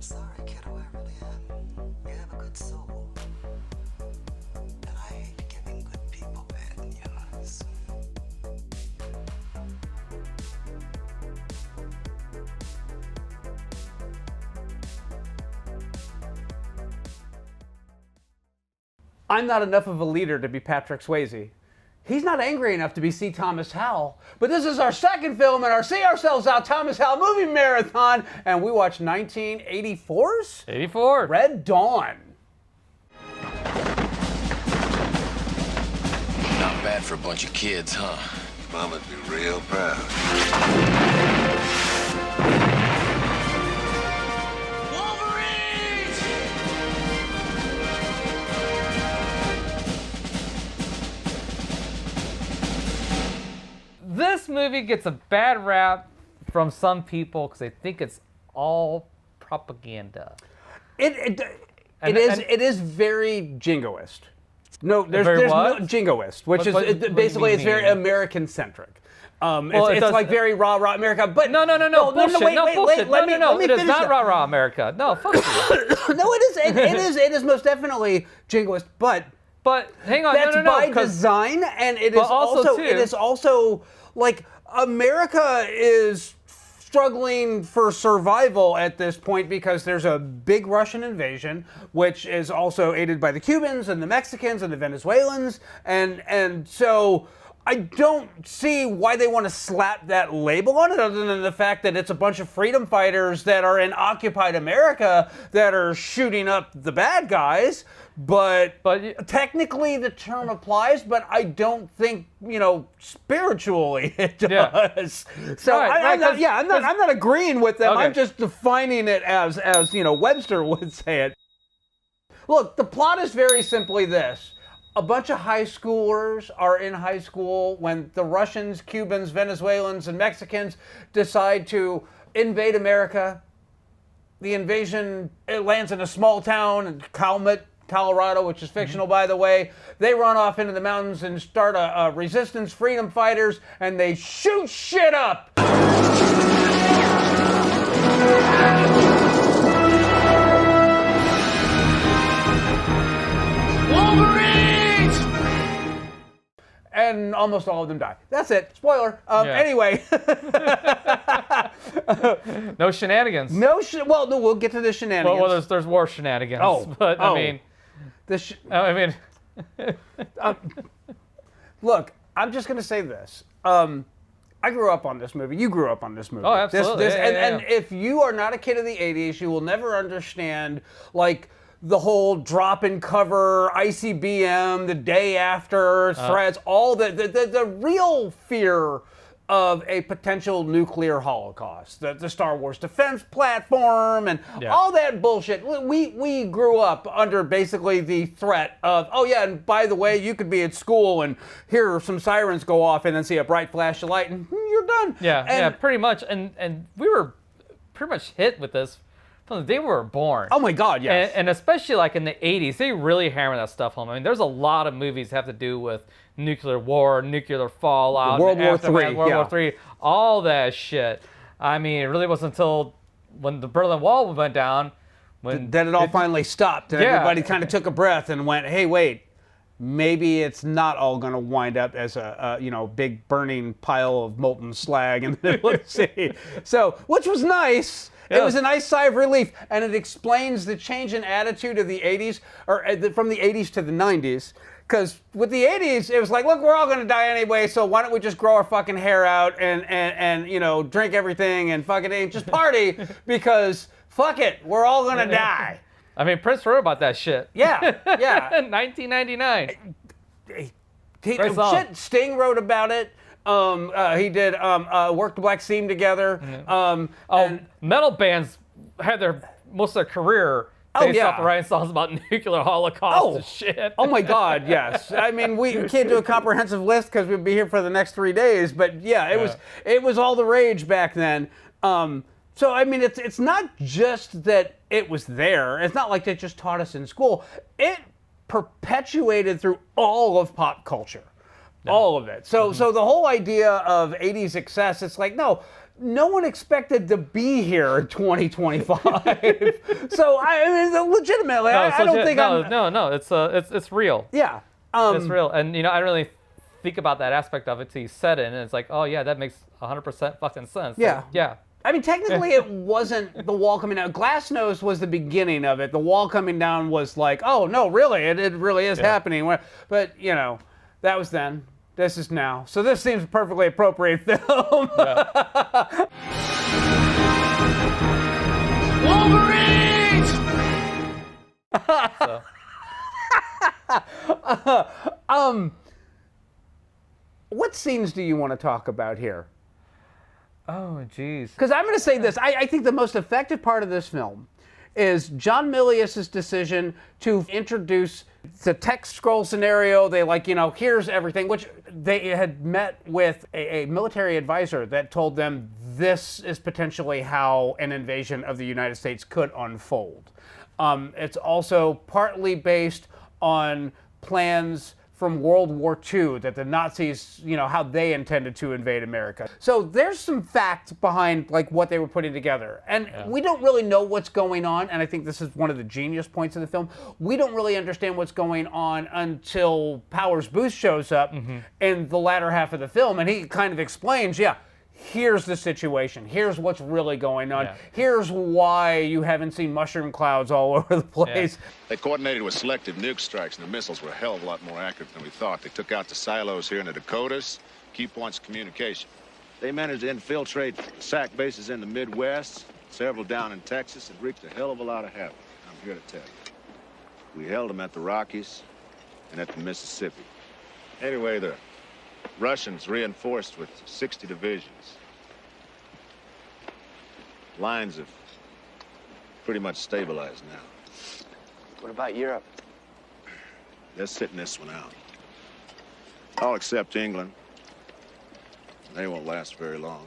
I'm sorry, kiddo, I really am. You have a good soul. And I hate giving good people bad news. I'm not enough of a leader to be Patrick Swayze. He's not angry enough to be C. Thomas Howell. But this is our second film in our See Ourselves Out Thomas Howell movie marathon, and we watched 1984's 84. Red Dawn. Not bad for a bunch of kids, huh? Mama'd be real proud. Wolverines! This movie gets a bad rap from some people because they think it's all propaganda. It is very jingoist. No, there's what? no jingoist, which What is do you basically it's very mean? American centric. Well, it's like very rah rah America, but No, bullshit. Wait, let me It is finish not that. rah-rah America. No, fuck you. No, it is most definitely jingoist, but But hang on, that's by 'cause- design, and it is But also, too- it is also like America is struggling for survival at this point because there's a big Russian invasion, which is also aided by the Cubans and the Mexicans and the Venezuelans, and so I don't see why they want to slap that label on it, other than the fact that it's a bunch of freedom fighters that are in occupied America that are shooting up the bad guys. But technically the term applies, but I don't think, spiritually it does. So I'm not agreeing with them. Okay. I'm just defining it as Webster would say it. Look, the plot is very simply this. A bunch of high schoolers are in high school when the Russians, Cubans, Venezuelans, and Mexicans decide to invade America. The invasion, it lands in a small town in Calumet, Colorado, which is fictional, by the way. They run off into the mountains and start a resistance, freedom fighters, and they shoot shit up. Wolverines! And almost all of them die. That's it. Spoiler. Anyway. No shenanigans. Well, no, we'll get to the shenanigans. Well, there's war shenanigans. But I mean, look, I'm just gonna say this. I grew up on this movie. You grew up on this movie. Oh, absolutely. And if you are not a kid of the 80s, you will never understand, like, the whole drop and cover, ICBM, the day after threats, all the real fear of a potential nuclear holocaust, the Star Wars defense platform, and all that bullshit. We grew up under basically the threat of, oh yeah, and by the way, you could be at school and hear some sirens go off and then see a bright flash of light and you're done. Yeah, pretty much. And we were pretty much hit with this from the day we were born. Oh my God, yes. And especially like in the 80s, they really hammer that stuff home. I mean, there's a lot of movies that have to do with nuclear war, nuclear fallout, World War III, all that shit. I mean, it really wasn't until when the Berlin Wall went down, then it all finally stopped, and everybody kind of took a breath and went, "Hey, wait, maybe it's not all going to wind up as a big burning pile of molten slag in the middle of the city." So, which was nice. It was a nice sigh of relief, and it explains the change in attitude of the 80s, or from the 80s to the 90s. Because with the 80s, it was like, look, we're all going to die anyway, so why don't we just grow our fucking hair out and drink everything and fucking just party, because fuck it, we're all going to die. I mean, Prince wrote about that shit. Yeah. In 1999. Sting wrote about it. He did Work the Black Seam together. Metal bands had most of their career based off of writing songs about nuclear holocaust and shit. Oh my God, yes. I mean, we can't do a comprehensive list because we'd be here for the next 3 days. But yeah, it was all the rage back then. So I mean, it's not just that it was there. It's not like they just taught us in school. It perpetuated through all of pop culture. All of it. So the whole idea of 80s success, it's like, no, no one expected to be here in 2025. So I mean, legitimately, I don't think it's real. Yeah. It's real, and I don't really think about that aspect of it till you said it, and it's like, oh yeah, that makes 100% fucking sense. Yeah. Like, yeah. I mean, technically, it wasn't the wall coming down. Glassnose was the beginning of it. The wall coming down was like, oh no, really, it really is happening. But that was then. This is now. So this seems a perfectly appropriate film. Yeah. Wolverines! What scenes do you want to talk about here? Oh, geez. Because I'm going to say this. I think the most effective part of this film is John Milius' decision to introduce the text scroll scenario. They here's everything, which they had met with a military advisor that told them this is potentially how an invasion of the United States could unfold. It's also partly based on plans from World War II that the Nazis, how they intended to invade America. So there's some fact behind what they were putting together. And we don't really know what's going on, and I think this is one of the genius points of the film. We don't really understand what's going on until Powers Boothe shows up in the latter half of the film, and he kind of explains, here's the situation. Here's what's really going on. Yeah. Here's why you haven't seen mushroom clouds all over the place. Yeah. They coordinated with selective nuke strikes, and the missiles were a hell of a lot more accurate than we thought. They took out the silos here in the Dakotas, key points of communication. They managed to infiltrate SAC bases in the Midwest, several down in Texas, and wreaked a hell of a lot of havoc. I'm here to tell you. We held them at the Rockies and at the Mississippi. Anyway, the Russians reinforced with 60 divisions. Lines have pretty much stabilized now. What about Europe? They're sitting this one out. All except England. They won't last very long.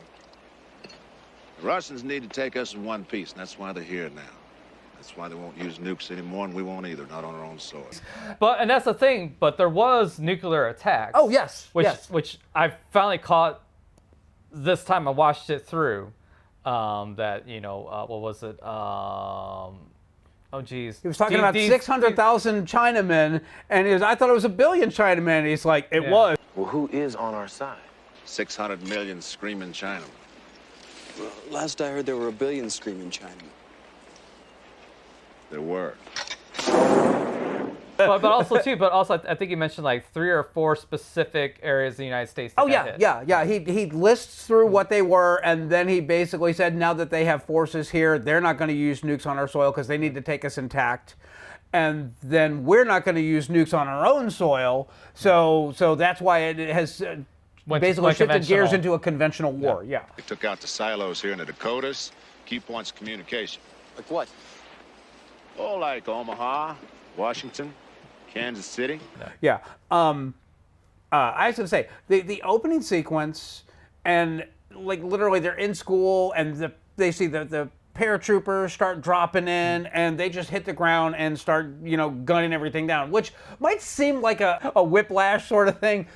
The Russians need to take us in one piece, and that's why they're here now. That's why they won't use nukes anymore, and we won't either, not on our own soil. And that's the thing, but there was nuclear attacks. Oh, yes. Which I finally caught this time I watched it through. What was it? Oh, geez. He was talking about 600,000 Chinamen, and I thought it was 1 billion Chinamen, and he's like, it was. Well, who is on our side? 600 million screaming Chinamen. Well, last I heard there were 1 billion screaming Chinamen. There were. but also I think you mentioned 3 or 4 specific areas in the United States. Oh yeah. He lists through what they were, and then he basically said now that they have forces here, they're not going to use nukes on our soil because they need to take us intact, and then we're not going to use nukes on our own soil. So that's why it has basically shifted gears into a conventional war. Yeah. They took out the silos here in the Dakotas, key points of communication. Like what? Oh, like Omaha, Washington, Kansas City. Yeah. I was going to say, the opening sequence, and literally they're in school, and they see the paratroopers start dropping in, and they just hit the ground and start, gunning everything down, which might seem like a whiplash sort of thing,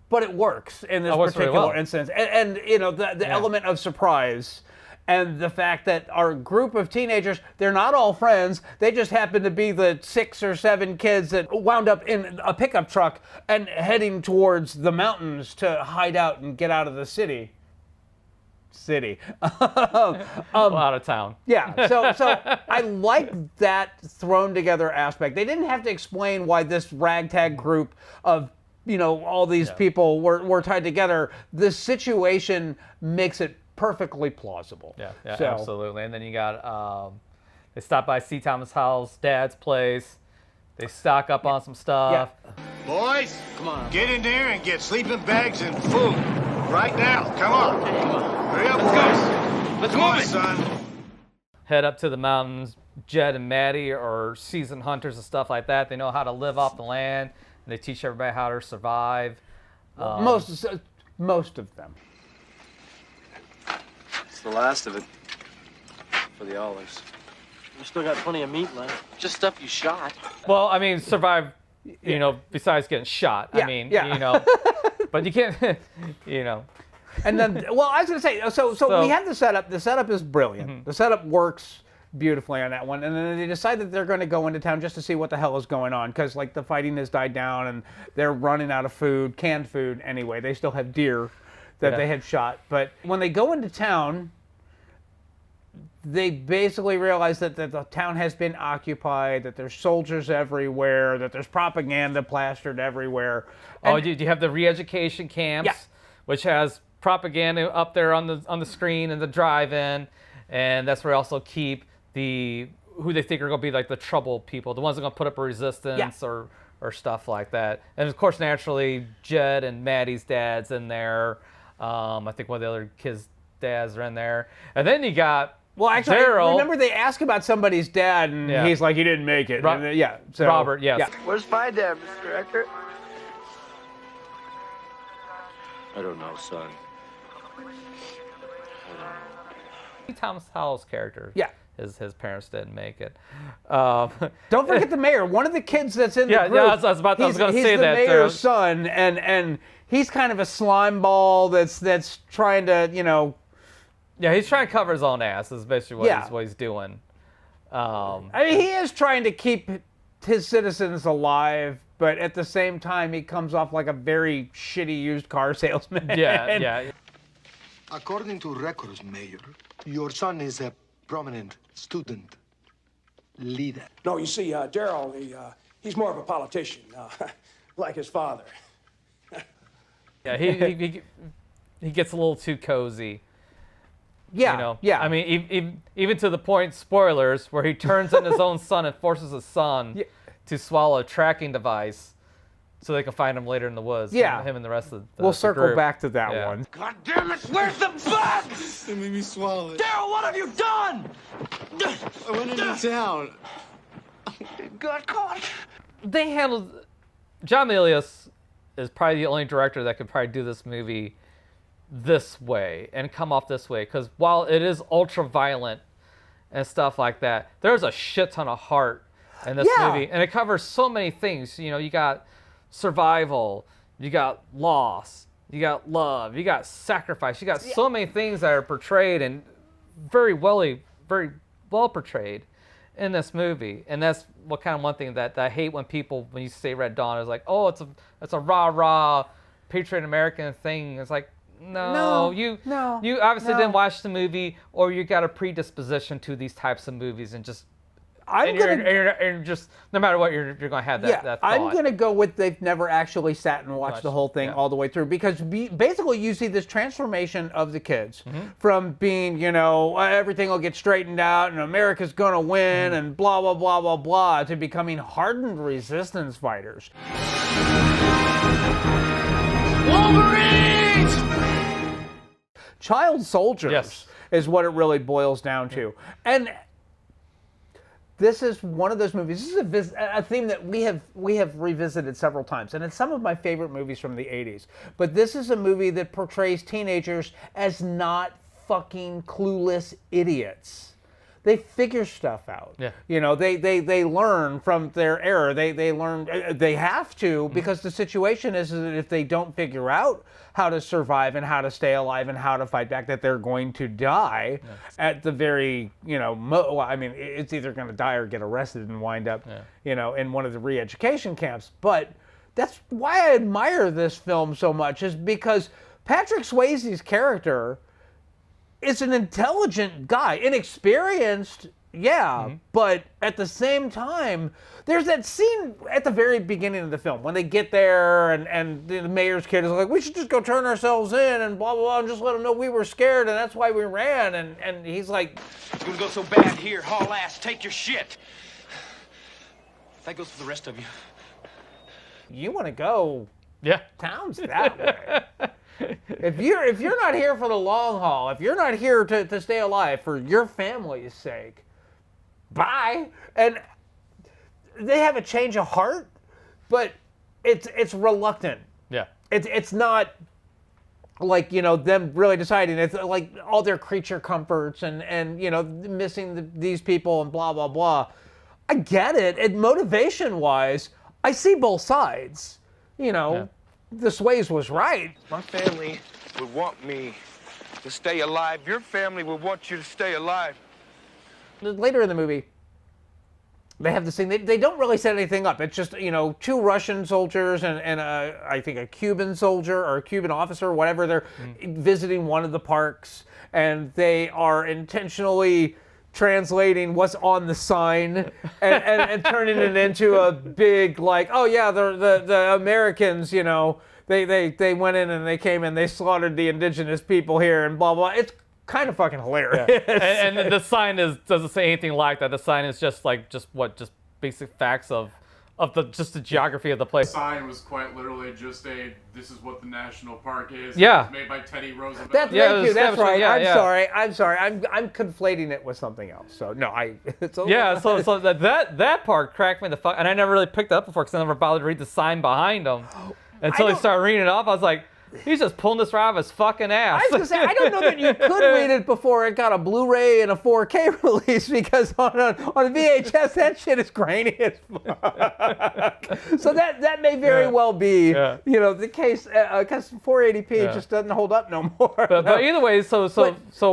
but it works in this particular instance. And the element of surprise. And the fact that our group of teenagers, they're not all friends. They just happen to be the 6 or 7 kids that wound up in a pickup truck and heading towards the mountains to hide out and get out of the city. Out of town. Yeah, so I like that thrown together aspect. They didn't have to explain why this ragtag group of all these people were tied together. The situation makes it perfectly plausible. Yeah, absolutely. And then you got they stop by C. Thomas Howell's dad's place. They stock up on some stuff. Yeah. Boys, come on, get in there and get sleeping bags and food right now. Come on, hurry up, boys. Let's move it, son. Head up to the mountains. Jed and Maddie are seasoned hunters and stuff like that. They know how to live off the land. And they teach everybody how to survive. Most of them. It's the last of it for the olives. We still got plenty of meat left. Just stuff you shot. Well, I mean, survive, besides getting shot. Yeah, I mean, yeah. but you can't, And then, well, I was going to say, so we have the setup. The setup is brilliant. The setup works beautifully on that one. And then they decide that they're going to go into town just to see what the hell is going on, because like the fighting has died down and they're running out of food, canned food anyway. They still have deer that they had shot. But when they go into town, they basically realize that the town has been occupied, that there's soldiers everywhere, that there's propaganda plastered everywhere. And, do you have the re-education camps, which has propaganda up there on the screen in the drive-in, and that's where they also keep who they think are going to be like the trouble people, the ones that are going to put up a resistance or stuff like that. And of course, naturally, Jed and Maddie's dad's in there. I think one of the other kids' dads are in there. And then you got Daryl. Remember they ask about somebody's dad, and he's like, he didn't make it. So, Robert, yes. Yeah. Where's my dad, Mr. Director? I don't know, son. Thomas Howell's character. Yeah. His parents didn't make it. Don't forget the mayor. One of the kids that's in the group. I was going to say that. He's the mayor's son, and he's kind of a slime ball that's trying to, Yeah, he's trying to cover his own ass. Is basically what he's doing. I mean, he is trying to keep his citizens alive, but at the same time, he comes off like a very shitty used car salesman. Yeah. According to records, Mayor, your son is a prominent student leader. No, you see, Daryl, he's more of a politician, like his father. Yeah, he gets a little too cozy. Yeah, I mean, even to the point, spoilers, where he turns in his own son and forces his son to swallow a tracking device so they can find him later in the woods. Yeah. Him and the rest of the We'll circle group. back to that one. God damn it! Where's the bugs? They made me swallow it. Daryl, what have you done? I went into town. Got caught. They handled... John Milius is probably the only director that could probably do this movie this way and come off this way, because while it is ultra violent and stuff like that, there's a shit ton of heart in this movie, and it covers so many things. You got survival, you got loss, you got love, you got sacrifice, you got so many things that are portrayed and very well portrayed in this movie. And that's one thing that I hate when you say Red Dawn is like, oh, it's a rah patriot American thing. It's like, No, you obviously didn't watch the movie, or you got a predisposition to these types of movies, and just you're just no matter what you're going to have that thought. I'm going to go with they've never actually sat and watched the whole thing all the way through, because basically you see this transformation of the kids from being, everything will get straightened out and America's going to win and blah, blah, blah, blah, blah, to becoming hardened resistance fighters. Wolverines! Child soldiers is what it really boils down to. And this is one of those movies. This is a theme that we have revisited several times, and it's some of my favorite movies from the 80s. But this is a movie that portrays teenagers as not fucking clueless idiots. They figure stuff out. Yeah. They learn from their error. They learn. They have to, because the situation is that if they don't figure out how to survive and how to stay alive and how to fight back, that they're going to die at the very, it's either going to die or get arrested and wind up, in one of the re-education camps. But that's why I admire this film so much, is because Patrick Swayze's character is an intelligent guy, inexperienced, but at the same time, there's that scene at the very beginning of the film when they get there and the mayor's kid is like, we should just go turn ourselves in and blah, blah, blah, and just let them know we were scared and that's why we ran. And he's like, It's gonna go so bad here, haul ass, take your shit. That goes for the rest of you. You want to go towns that way. If you're not here for the long haul, if you're not here to stay alive for your family's sake, bye. And they have a change of heart, but it's reluctant. Yeah. It's not like, them really deciding. It's like all their creature comforts and missing these people and blah, blah, blah. I get it. And motivation-wise, I see both sides. The Swayze was right. My family would want me to stay alive. Your family would want you to stay alive. Later in the movie, they have this thing. They don't really set anything up. It's just, two Russian soldiers and I think a Cuban soldier or a Cuban officer, whatever. They're visiting one of the parks, and they are intentionally translating what's on the sign and turning it into a big, like, oh yeah, the Americans, they went in and they came and they slaughtered the indigenous people here and blah blah. It's kind of fucking hilarious. Yeah. And the sign doesn't say anything like that. The sign is just basic facts of the geography of the place. The sign was quite literally just this is what the national park is. Yeah. It was made by Teddy Roosevelt. Thank you. That's right. I'm sorry. I'm conflating it with something else. So no, So that part cracked me the fuck, and I never really picked it up before because I never bothered to read the sign behind him until he started reading it off. I was like, he's just pulling this right out of his fucking ass. I was gonna say, I don't know that you could read it before it got a Blu-ray and a 4K release, because on a VHS that shit is grainy as fuck. So that may very well be, the case, because 480p just doesn't hold up no more. But either way, so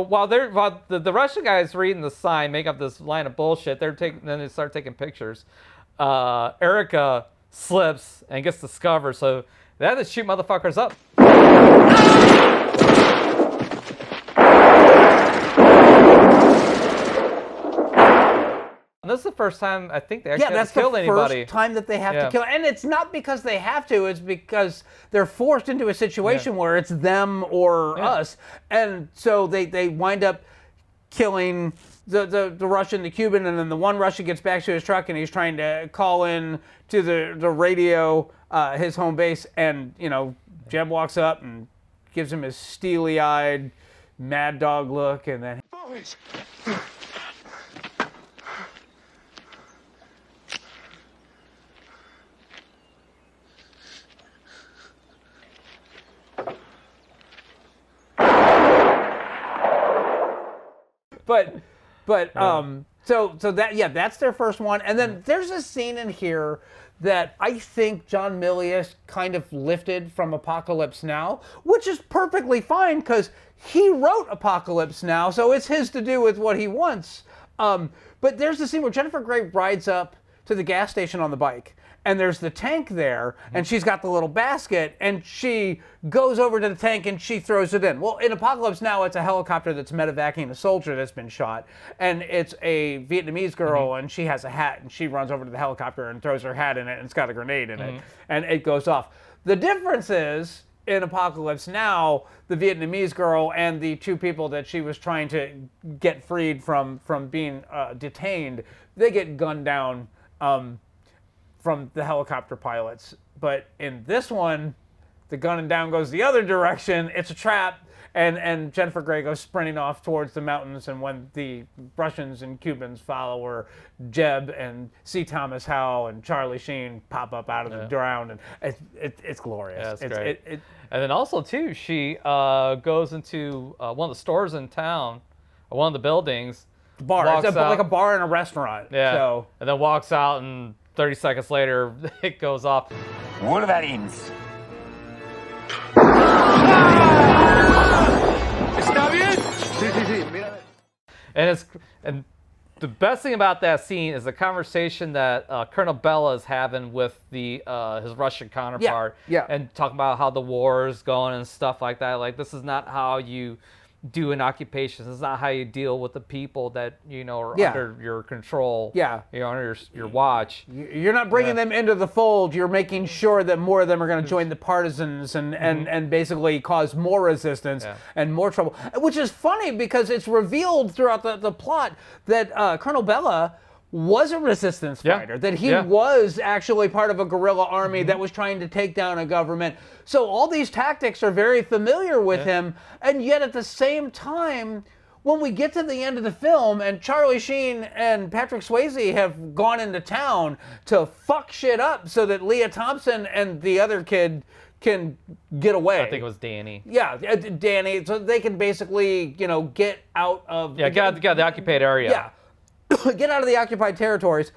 while the Russian guy's reading the sign, make up this line of bullshit, then they start taking pictures. Erica slips and gets discovered, so they have to shoot motherfuckers up. And this is the first time I think they actually have to kill anybody. Yeah, that's the first time that they have to kill. And it's not because they have to, it's because they're forced into a situation where it's them or us. And so they wind up killing the Russian, the Cuban, and then the one Russian gets back to his truck and he's trying to call in to the radio, his home base, and, Jeb walks up and gives him his steely-eyed, mad dog look, and then... Boys! So that's their first one. And then there's a scene in here that I think John Milius kind of lifted from Apocalypse Now, which is perfectly fine because he wrote Apocalypse Now, so it's his to do with what he wants. But there's a scene where Jennifer Grey rides up to the gas station on the bike, and there's the tank there, and she's got the little basket, and she goes over to the tank and she throws it in. Well, in Apocalypse Now, it's a helicopter that's medevacing a soldier that's been shot, and it's a Vietnamese girl, and she has a hat, and she runs over to the helicopter and throws her hat in it, and it's got a grenade in it, and it goes off. The difference is, in Apocalypse Now, the Vietnamese girl and the two people that she was trying to get freed from being detained, they get gunned down from the helicopter pilots. But in this one, the gunning down goes the other direction. It's a trap, and Jennifer Grey goes sprinting off towards the mountains, and when the Russians and Cubans follow her, Jeb and C. Thomas Howell and Charlie Sheen pop up out of the ground, and it's glorious. Yeah, that's great. And then also, too, she goes into one of the stores in town, one of the buildings. Bar. It's like a bar and a restaurant. Yeah. So. And then walks out, and 30 seconds later, it goes off. Wolverines. And the best thing about that scene is the conversation that Colonel Bella is having with his Russian counterpart. Yeah. And talking about how the war is going and stuff like that. Like, this is not how you do an occupation. This is not how you deal with the people that, are under your control. Yeah. Under your watch. You're not bringing them into the fold. You're making sure that more of them are going to join the partisans and basically cause more resistance and more trouble. Which is funny because it's revealed throughout the plot that Colonel Bella was a resistance fighter, that he was actually part of a guerrilla army that was trying to take down a government. So all these tactics are very familiar with him, and yet at the same time, when we get to the end of the film and Charlie Sheen and Patrick Swayze have gone into town to fuck shit up so that Leah Thompson and the other kid can get away. I think it was Danny. Yeah, Danny. So they can basically, get out of... Yeah, get out the occupied area. Yeah. Get out of the occupied territories.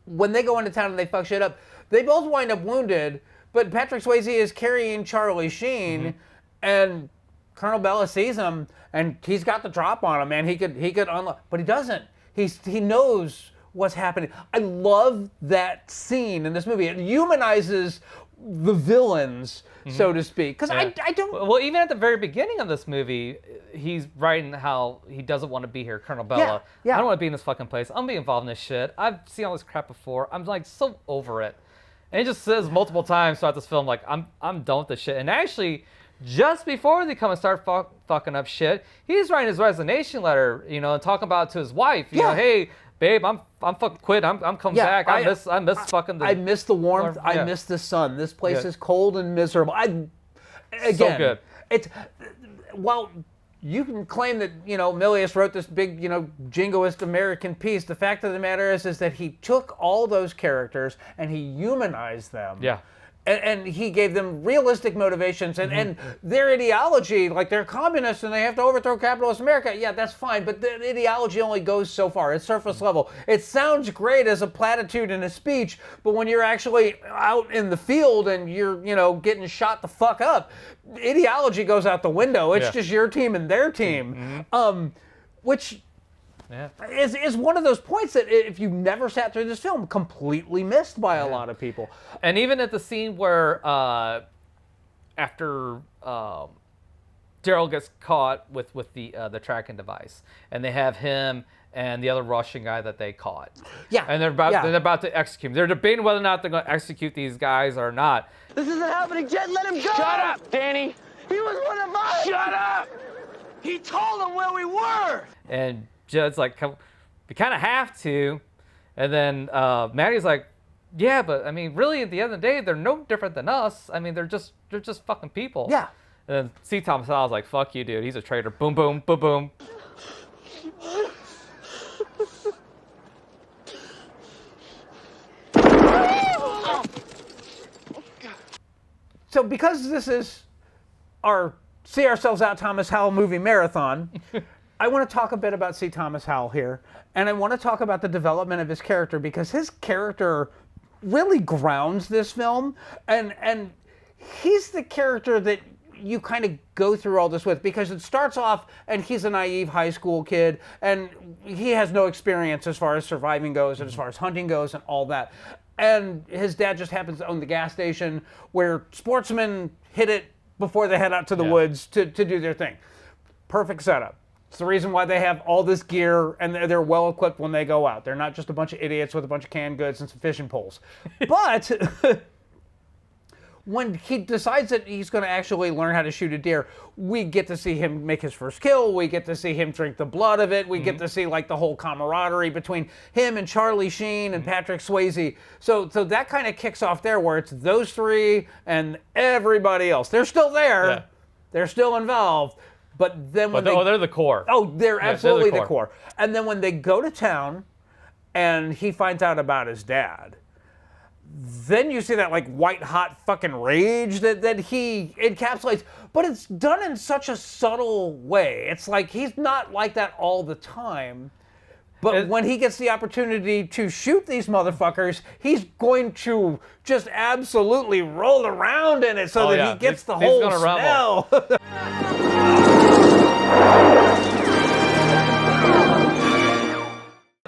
When they go into town and they fuck shit up, they both wind up wounded, but Patrick Swayze is carrying Charlie Sheen, and Colonel Bella sees him, and he's got the drop on him, and he could unlock, but he doesn't. He knows what's happening. I love that scene in this movie. It humanizes the villains, so to speak. Because I don't... Well, even at the very beginning of this movie, he's writing how he doesn't want to be here, Colonel Bella. Yeah. I don't want to be in this fucking place. I'm going to be involved in this shit. I've seen all this crap before. I'm like so over it. And he just says multiple times throughout this film, like, I'm done with this shit. And actually, just before they come and start fucking up shit, he's writing his resignation letter, you know, and talking about it to his wife. You know, hey, babe, I'm fucking quit. I'm coming back. I miss fucking. I miss the warmth. Yeah. I miss the sun. This place is cold and miserable. Again, so good. It's well, you can claim that Milius wrote this big jingoist American piece. The fact of the matter is that he took all those characters and he humanized them. Yeah. And he gave them realistic motivations and their ideology, like they're communists and they have to overthrow capitalist America. Yeah, that's fine, but the ideology only goes so far. It's surface level. It sounds great as a platitude in a speech, but when you're actually out in the field and you're, getting shot the fuck up, ideology goes out the window. It's just your team and their team, which... Yeah. Is one of those points that if you never sat through this film, completely missed by a lot of people. And even at the scene where after Daryl gets caught with the tracking device, and they have him and the other Russian guy that they caught. Yeah. And they're about to execute him. They're debating whether or not they're going to execute these guys or not. This isn't happening, Jet. Let him go. Shut up, Danny. He was one of us. Shut up. He told them where we were. And Jed's like, we kind of have to. And then Maddie's like, yeah, but I mean, really, at the end of the day, they're no different than us. I mean, they're just fucking people. Yeah. And then C. Thomas Howell's like, fuck you, dude. He's a traitor. Boom, boom, boom, boom. So because this is our See Ourselves Out Thomas Howell movie marathon, I want to talk a bit about C. Thomas Howell here, and I want to talk about the development of his character, because his character really grounds this film, and he's the character that you kind of go through all this with, because it starts off and he's a naive high school kid and he has no experience as far as surviving goes and as far as hunting goes and all that. And his dad just happens to own the gas station where sportsmen hit it before they head out to the woods to do their thing. Perfect setup. It's the reason why they have all this gear and they're well equipped when they go out. They're not just a bunch of idiots with a bunch of canned goods and some fishing poles. But when he decides that he's going to actually learn how to shoot a deer, we get to see him make his first kill. We get to see him drink the blood of it. We get to see like the whole camaraderie between him and Charlie Sheen and Patrick Swayze. So that kind of kicks off there, where it's those three and everybody else. They're still there. Yeah. They're still involved. But then when they're the core. Oh, they're absolutely the core. And then when they go to town and he finds out about his dad, then you see that like white hot fucking rage that he encapsulates, but it's done in such a subtle way. It's like he's not like that all the time, but when he gets the opportunity to shoot these motherfuckers, he's going to just absolutely roll around in it so that he gets the whole smell.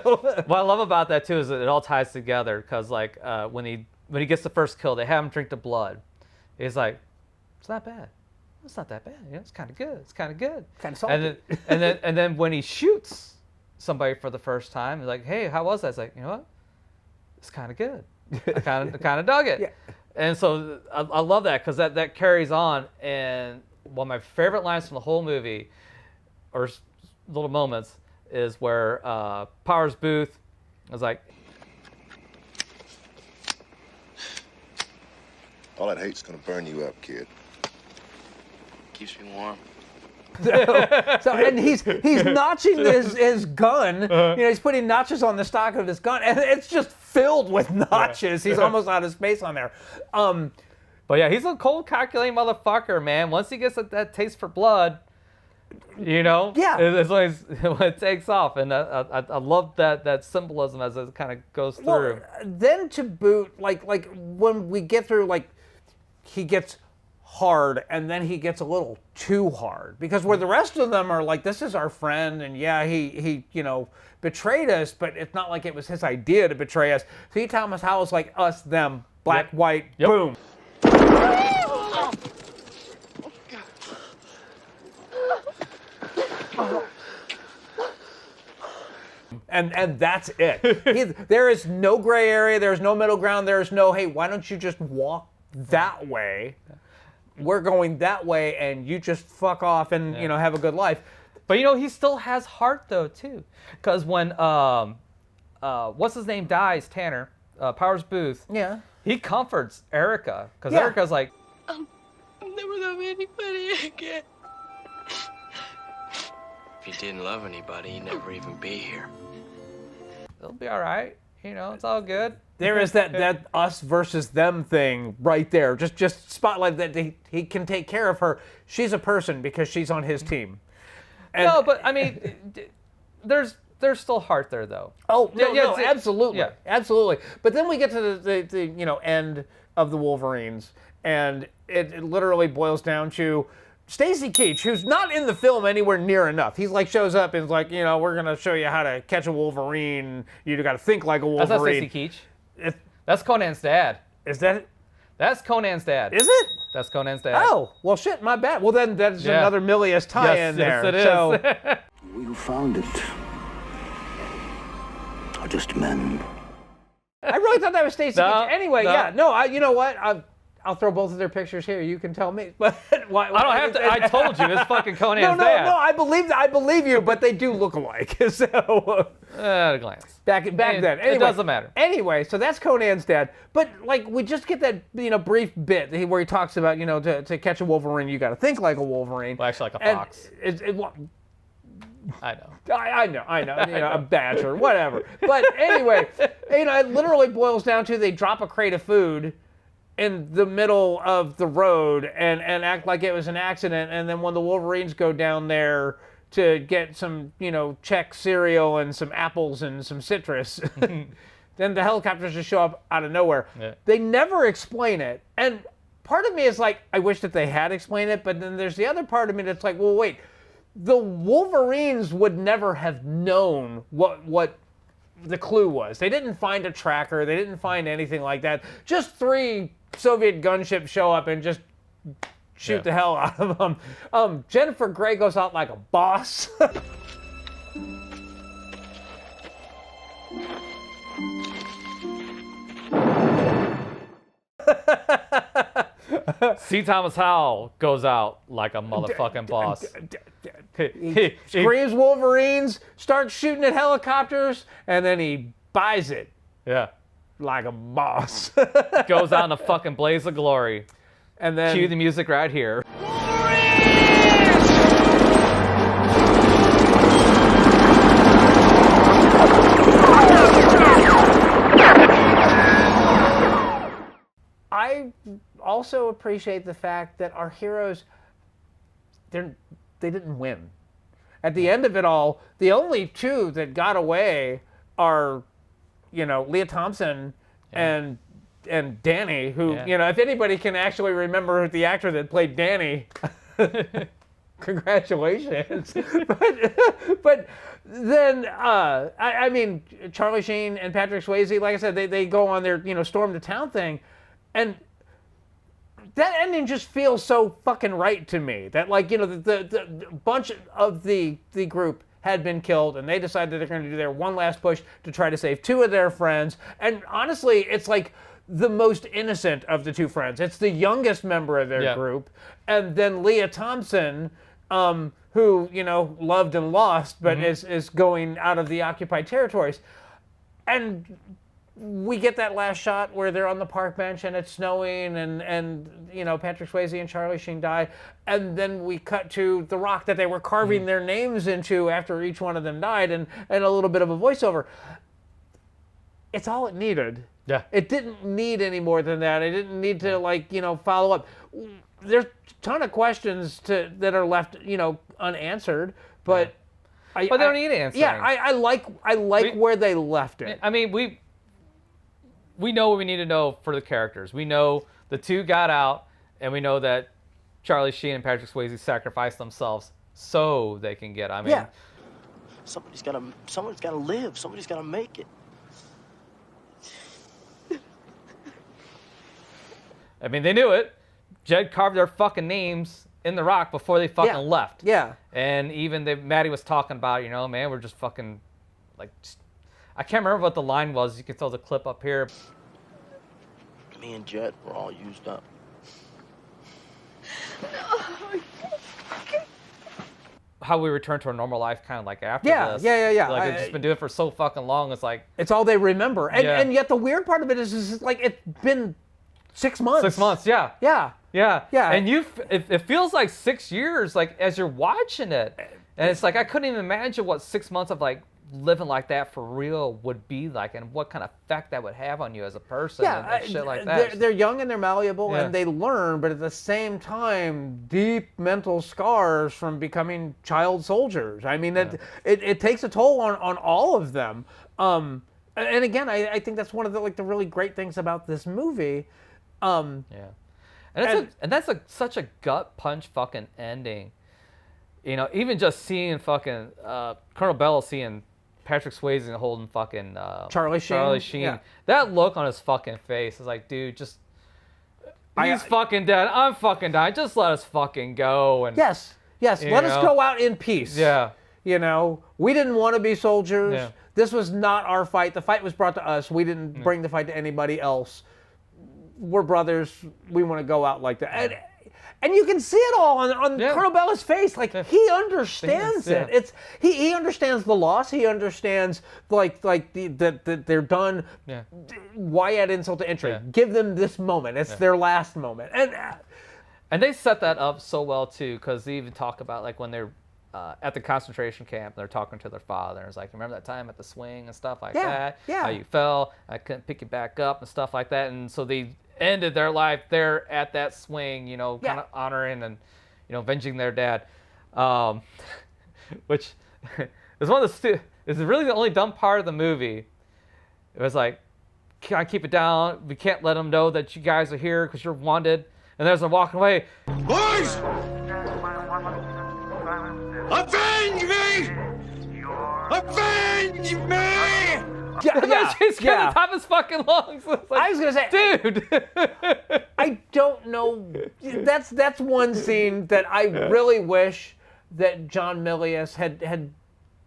What I love about that too is that it all ties together, because like when he gets the first kill, they have him drink the blood. He's like, it's not bad. It's not that bad. You know, it's kind of good. It's kind of good. Kind of salty. And then when he shoots somebody for the first time, he's like, hey, how was that? It's like, you know what? It's kind of good. I kind of dug it. Yeah. And so I love that, because that carries on. And one of my favorite lines from the whole movie, or little moments, is where Powers Boothe was like, all that hate's gonna burn you up, kid. Keeps me warm. And he's notching his gun. He's putting notches on the stock of his gun, and it's just filled with notches. He's almost out of space on there. But yeah, he's a cold, calculating motherfucker, man. Once he gets that taste for blood, it's like when it takes off. And I love that symbolism as it kind of goes through. Well, then to boot, like when we get through, like he gets hard, and then he gets a little too hard, because where the rest of them are like, this is our friend, and yeah, he betrayed us, but it's not like it was his idea to betray us. See, Thomas Howell's like us, them, black, white, boom. And that's it. There is no gray area. There's no middle ground. There's no, hey, why don't you just walk that way? We're going that way, and you just fuck off and have a good life. But he still has heart though too, because when what's his name dies, Tanner, Powers Boothe. Yeah. He comforts Erica, because Erica's like, I'm never gonna be anybody again. If you didn't love anybody, you'd never even be here. it'll be all right. It's all good. There is that us versus them thing right there. Just spotlight that he can take care of her. She's a person because she's on his team. And, no, but I mean, there's still heart there though. Oh no, absolutely, yeah. Absolutely. But then we get to the end of the Wolverines, and it literally boils down to Stacy Keach, who's not in the film anywhere near enough. He's like shows up and is like, we're gonna show you how to catch a Wolverine. You got to think like a Wolverine. That's not Stacy Keach. That's Conan's dad. Is that it? That's Conan's dad. Is it? That's Conan's dad. Oh, well, shit, my bad. Well, then that's another Milius tie-in there. Yes, it is. So, We who found it are just men. I really thought that was Stacy Keach. Anyway, no. you know what? I'll throw both of their pictures here. You can tell me. But why, I don't have to. I told you, it's fucking Conan's dad. No, I believe you, but they do look alike. So at a glance. Back then. Anyway, it doesn't matter. Anyway, so that's Conan's dad. But like, we just get that brief bit where he talks about to catch a Wolverine, you got to think like a Wolverine. Well, actually, like a fox. I know. I know. A badger, whatever. But anyway, it literally boils down to they drop a crate of food in the middle of the road and act like it was an accident, and then when the Wolverines go down there to get some, Czech cereal and some apples and some citrus, then the helicopters just show up out of nowhere. Yeah. They never explain it, and part of me is like, I wish that they had explained it, but then there's the other part of me that's like, well, wait, the Wolverines would never have known what the clue was. They didn't find a tracker. They didn't find anything like that. Just 3 Soviet gunships show up and just shoot the hell out of them. Jennifer Grey goes out like a boss. C. Thomas Howell goes out like a motherfucking boss. He screams Wolverines, starts shooting at helicopters, and then he buys it. Yeah. Like a boss. Goes out in a fucking blaze of glory. And then cue the music right here. I also appreciate the fact that our heroes, they didn't win. At the end of it all, the only 2 that got away are, Leah Thompson and Danny, who, if anybody can actually remember the actor that played Danny, congratulations. but then, I mean, Charlie Sheen and Patrick Swayze, like I said, they go on their, storm to town thing, and that ending just feels so fucking right to me. That, like, the bunch of the group had been killed, and they decided they're going to do their one last push to try to save 2 of their friends. And honestly, it's like the most innocent of the 2 friends. It's the youngest member of their group. And then Leah Thompson, who, loved and lost, but is going out of the occupied territories. And we get that last shot where they're on the park bench and it's snowing and Patrick Swayze and Charlie Sheen die, and then we cut to the rock that they were carving their names into after each one of them died, and a little bit of a voiceover. It's all it needed. Yeah. It didn't need any more than that. It didn't need to follow up. There's a ton of questions that are left unanswered, but they don't need answering. Yeah, I like where they left it. I mean, we know what we need to know for the characters. We know the 2 got out, and we know that Charlie Sheen and Patrick Swayze sacrifice themselves so they can get. I mean, Yeah. Somebody's gotta live. Somebody's gotta make it. I mean, they knew it. Jed carved their fucking names in the rock before they fucking left. Yeah. And even Maddie was talking about, man, we're just fucking, I can't remember what the line was. You can throw the clip up here. Me and Jet were all used up. How we return to a normal life kind of like after this. Yeah. Like, we've just been doing it for so fucking long. It's like... It's all they remember. And yet the weird part of it is like, it's been 6 months. 6 months, yeah. Yeah. And it feels like 6 years, like, as you're watching it. And it's like, I couldn't even imagine what 6 months of, like, living like that for real would be like, and what kind of effect that would have on you as a person and shit like that. They're young and they're malleable and they learn, but at the same time, deep mental scars from becoming child soldiers. I mean, it takes a toll on all of them. And again, I think that's one of the really great things about this movie. And that's such a gut punch fucking ending. Even just seeing fucking Colonel Bell seeing Patrick Swayze holding fucking Charlie Sheen. Yeah. That look on his fucking face is like, dude, just he's fucking dead. I'm fucking dying. Just let us fucking go. And yes. Let us go out in peace. Yeah. We didn't want to be soldiers. Yeah. This was not our fight. The fight was brought to us. We didn't bring the fight to anybody else. We're brothers. We want to go out like that. And you can see it all on Colonel Bella's face. Like, he understands it. It's he understands the loss. He understands that they're done. Yeah. Why add insult to injury? Give them this moment. It's their last moment. And they set that up so well too, because they even talk about like when they're at the concentration camp, they're talking to their father. And it's like, remember that time at the swing and stuff like that? Yeah. How you fell, I couldn't pick you back up and stuff like that. And so they ended their life there at that swing, kind of honoring and, avenging their dad. Which is is really the only dumb part of the movie. It was like, can I keep it down? We can't let them know that you guys are here because you're wanted. And there's them walking away. Boys! Avenge me! Avenge me! She's gonna top his fucking lungs. Like, I was gonna say, dude. I don't know. That's one scene that I really wish that John Milius had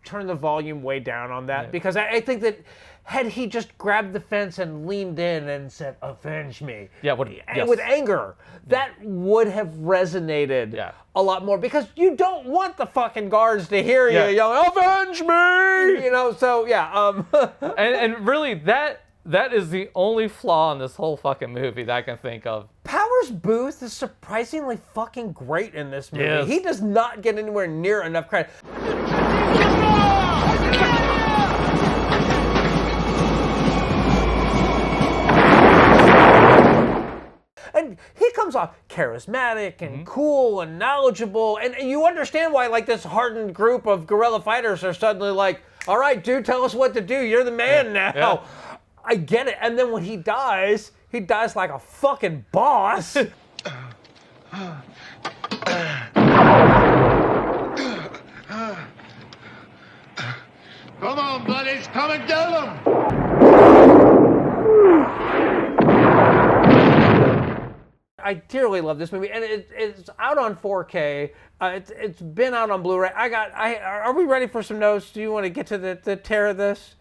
turned the volume way down on that, because I think that had he just grabbed the fence and leaned in and said, "Avenge me," with anger, that would have resonated a lot more, because you don't want the fucking guards to hear you yelling, "Avenge me!" So and really that is the only flaw in this whole fucking movie that I can think of. Powers Boothe is surprisingly fucking great in this movie. Yes. He does not get anywhere near enough credit. And he comes off charismatic and cool and knowledgeable, and you understand why like this hardened group of guerrilla fighters are suddenly like, all right, dude, tell us what to do. You're the man now. Yeah. I get it. And then when he dies like a fucking boss. Come on, buddies, come and get them! I dearly love this movie, and it's out on 4K. It's been out on Blu-ray. Are we ready for some notes? Do you want to get to the tear of this?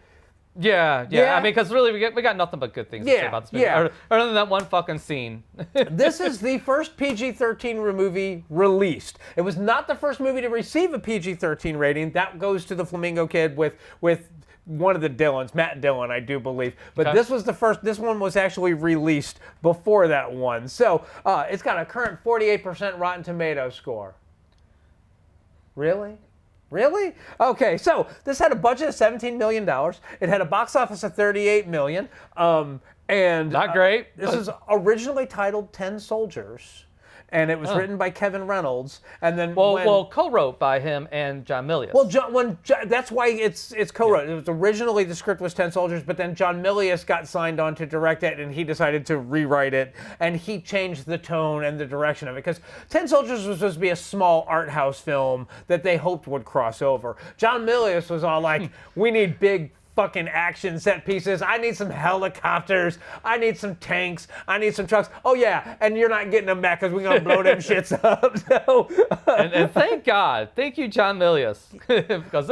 Yeah. I mean, because really, we got nothing but good things to say about this movie. Other than that one fucking scene. This is the first PG-13 movie released. It was not the first movie to receive a PG-13 rating. That goes to the Flamingo Kid with one of the Dylans, Matt Dillon, I do believe. But this was the first. This one was actually released before that one. So it's got a current 48% Rotten Tomatoes score. Really? Okay, so this had a budget of $17 million. It had a box office of $38 million. And not great. This is originally titled 10 Soldiers. and it was written by Kevin Reynolds. And then co-wrote by him and John Milius. Well, that's why it's co-wrote. It was originally the script was 10 Soldiers, but then John Milius got signed on to direct it, and he decided to rewrite it, and he changed the tone and the direction of it, because 10 Soldiers was supposed to be a small art house film that they hoped would cross over. John Milius was all like, we need big fucking action set pieces. I need some helicopters. I need some tanks. I need some trucks. Oh yeah, and you're not getting them back because we're gonna blow them shits up. So, and thank God, thank you, John Milius, because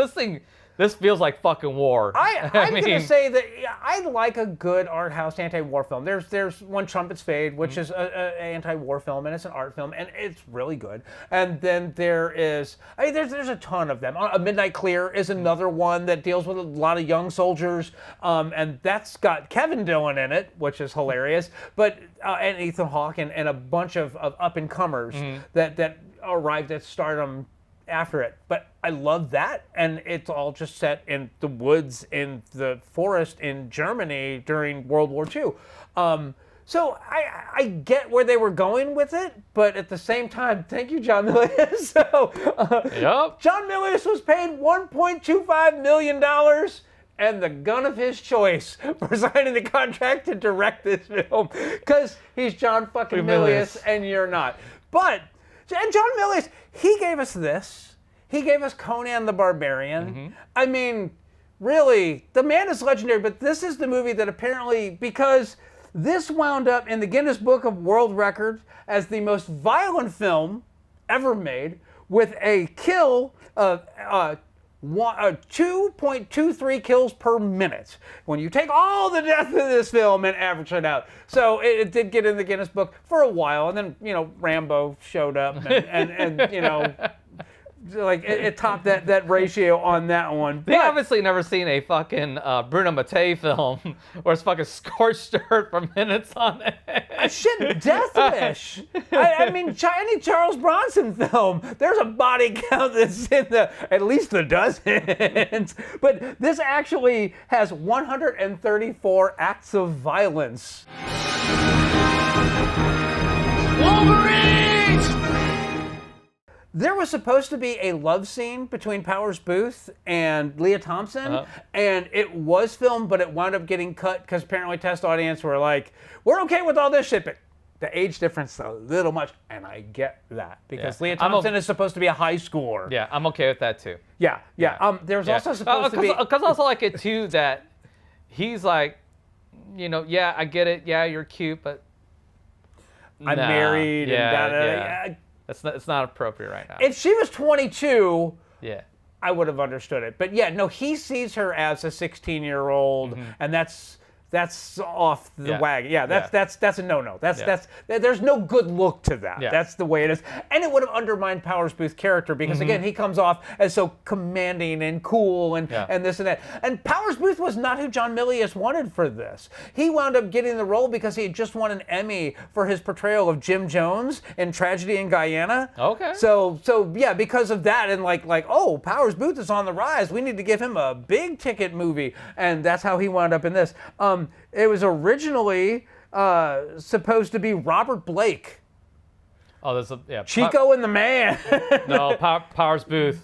this feels like fucking war. I'm going to say that I like a good art house anti-war film. There's When Trumpets Fade, which is an anti-war film, and it's an art film, and it's really good. And then there's a ton of them. A Midnight Clear is another one that deals with a lot of young soldiers, and that's got Kevin Dillon in it, which is hilarious, but and Ethan Hawke and a bunch of up-and-comers that arrived at stardom after it. But I love that, and it's all just set in the woods in the forest in Germany during World War II. So I get where they were going with it, but at the same time, thank you, John Milius. John Milius was paid $1.25 million and the gun of his choice for signing the contract to direct this film, because he's John fucking Milius and you're not. But and John Milius, he gave us this. He gave us Conan the Barbarian. I mean, really, the man is legendary, but this is the movie that apparently, because this wound up in the Guinness Book of World Records as the most violent film ever made, with a kill of 2.23 kills per minute. When you take all the death of this film and average it out. So it did get in the Guinness Book for a while, and then, Rambo showed up and like it topped that ratio on that one. They obviously never seen a fucking Bruno Mattei film where it's fucking scorched earth for minutes on it. Shit, Death Wish. I mean, any Charles Bronson film, there's a body count that's in at least the dozens. But this actually has 134 acts of violence. Wolverines! There was supposed to be a love scene between Powers Boothe and Leah Thompson, and it was filmed, but it wound up getting cut because apparently test audience were like, we're okay with all this shit, but the age difference is a little much, and I get that, because Leah Thompson is supposed to be a high schooler. Yeah, I'm okay with that too. Yeah. There's also supposed to be... Because I also like it too that he's like, yeah, I get it, yeah, you're cute, but... I'm married and It's not appropriate right now. If she was 22, I would have understood it. But he sees her as a 16-year-old, and that's off the wagon. Yeah, that's a no-no. There's no good look to that. That's the way it is. And it would have undermined Powers Boothe's character because again, he comes off as so commanding and cool and this and that. And Powers Boothe was not who John Milius wanted for this. He wound up getting the role because he had just won an Emmy for his portrayal of Jim Jones in Tragedy in Guyana. Okay. So yeah, because of that and like oh, Powers Boothe is on the rise. We need to give him a big ticket movie, and that's how he wound up in this. It was originally supposed to be Robert Blake. Oh, there's Chico and the Man. No, Powers Boothe.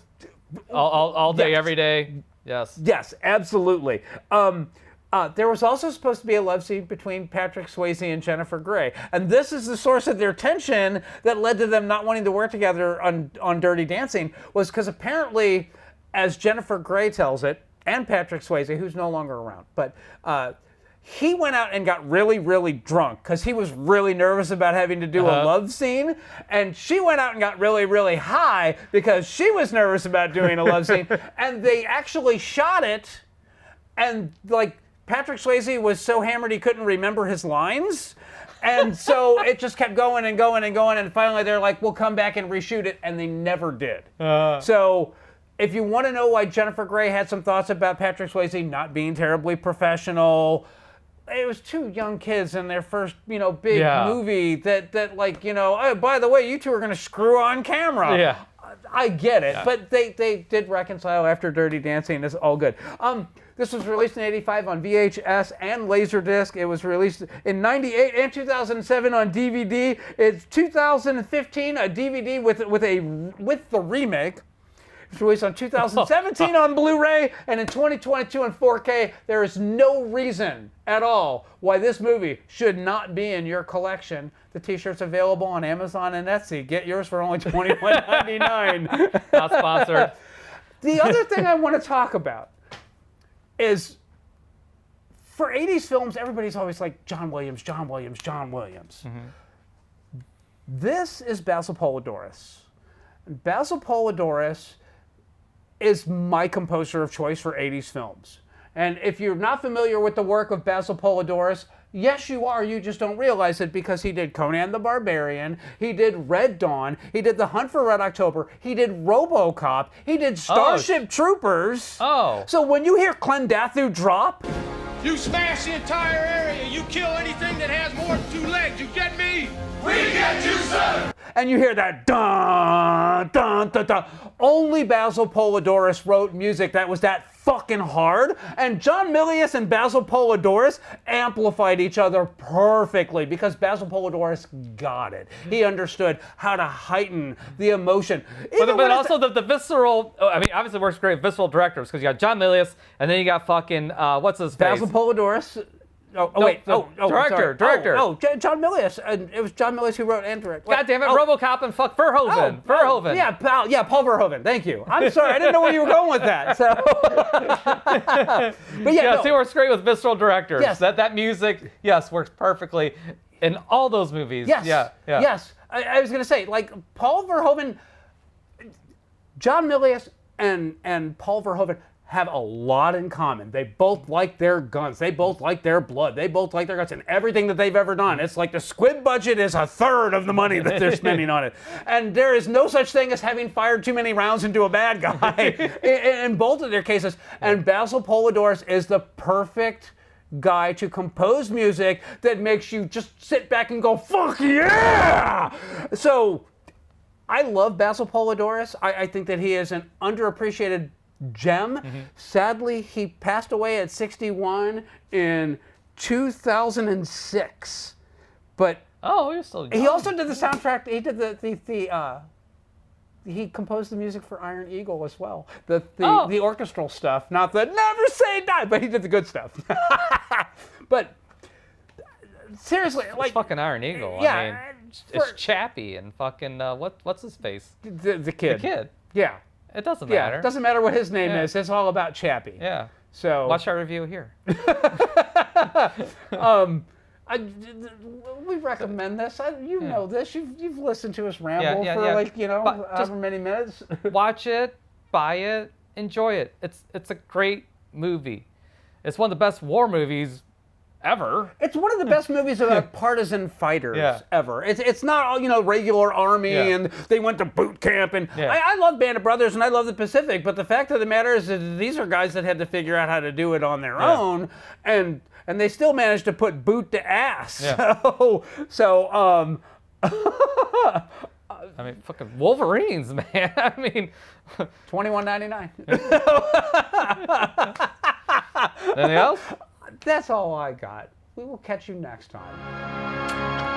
All day, every day. Yes. Yes, absolutely. There was also supposed to be a love scene between Patrick Swayze and Jennifer Grey. And this is the source of their tension that led to them not wanting to work together on Dirty Dancing, was because apparently, as Jennifer Grey tells it, and Patrick Swayze, who's no longer around, but he went out and got really, really drunk because he was really nervous about having to do a love scene. And she went out and got really, really high because she was nervous about doing a love scene. And they actually shot it, and like Patrick Swayze was so hammered he couldn't remember his lines. And so it just kept going and going and going. And finally they're like, we'll come back and reshoot it. And they never did. So if you want to know why Jennifer Grey had some thoughts about Patrick Swayze not being terribly professional, it was two young kids in their first, big movie that like, oh, by the way, you two are going to screw on camera. Yeah. I get it, but they did reconcile after Dirty Dancing. It's all good. This was released in '85 on VHS and Laserdisc. It was released in '98 and 2007 on DVD. It's 2015 a DVD with the remake. It was released on 2017 on Blu-ray, and in 2022 on 4K. There is no reason at all why this movie should not be in your collection. The T-shirt's available on Amazon and Etsy. Get yours for only $21.99. Not sponsored. The other thing I want to talk about is, for 80s films, everybody's always like, John Williams, John Williams, John Williams. Mm-hmm. This is Basil Poledouris. Basil Poledouris is my composer of choice for 80s films. And if you're not familiar with the work of Basil Poledouris, yes, you are. You just don't realize it, because he did Conan the Barbarian, he did Red Dawn, he did The Hunt for Red October, he did RoboCop, he did Starship Troopers. Oh. So when you hear Clendathu drop, You smash the entire area. You kill anything that has more than 2 legs. You get me? We get you, sir. and you hear that dun dun dun dun, only Basil Poledouris wrote music that was that fucking hard, and John Milius and Basil Poledouris amplified each other perfectly because Basil Poledouris got it. He understood how to heighten the emotion. But also the visceral, I mean, obviously works great with visceral directors because you got John Milius and then you got fucking, what's his face? Basil Poledouris. Director. John Milius. It was John Milius who wrote and directed. God damn it, RoboCop and fuck Verhoeven. Verhoeven. Paul Verhoeven. Thank you. I'm sorry, I didn't know where you were going with that. So, but yeah, he works great with visceral directors. Yes. That music, yes, works perfectly in all those movies. Yes. Yeah. Yes. I was gonna say, like, Paul Verhoeven, John Milius and Paul Verhoeven have a lot in common. They both like their guns. They both like their blood. They both like their guts and everything that they've ever done. It's like the squid budget is 1/3 of the money that they're spending on it. And there is no such thing as having fired too many rounds into a bad guy in both of their cases. And Basil Poledouris is the perfect guy to compose music that makes you just sit back and go, fuck yeah! So I love Basil Poledouris. I think that he is an underappreciated gem. Mm-hmm. Sadly, he passed away at 61 in 2006. But he's still young. He also did the soundtrack. He did he composed the music for Iron Eagle as well. The orchestral stuff, not the never say die, but he did the good stuff. But seriously, like, it's fucking Iron Eagle. Yeah, I mean, it's Chappie and fucking what's his face? The kid. The kid. Yeah. It doesn't matter. Yeah, it doesn't matter what his name is. It's all about Chappie. Yeah. So watch our review here. We recommend this. You know this. You've listened to us ramble for however many minutes. Watch it, buy it, enjoy it. It's a great movie. It's one of the best war movies ever. It's one of the best movies about partisan fighters ever. It's not all regular army and they went to boot camp and I love Band of Brothers and I love the Pacific, but the fact of the matter is that these are guys that had to figure out how to do it on their own and they still managed to put boot to ass. Yeah. So I mean, fucking Wolverines, man. I mean, $21.99. Anything else? That's all I got. We will catch you next time.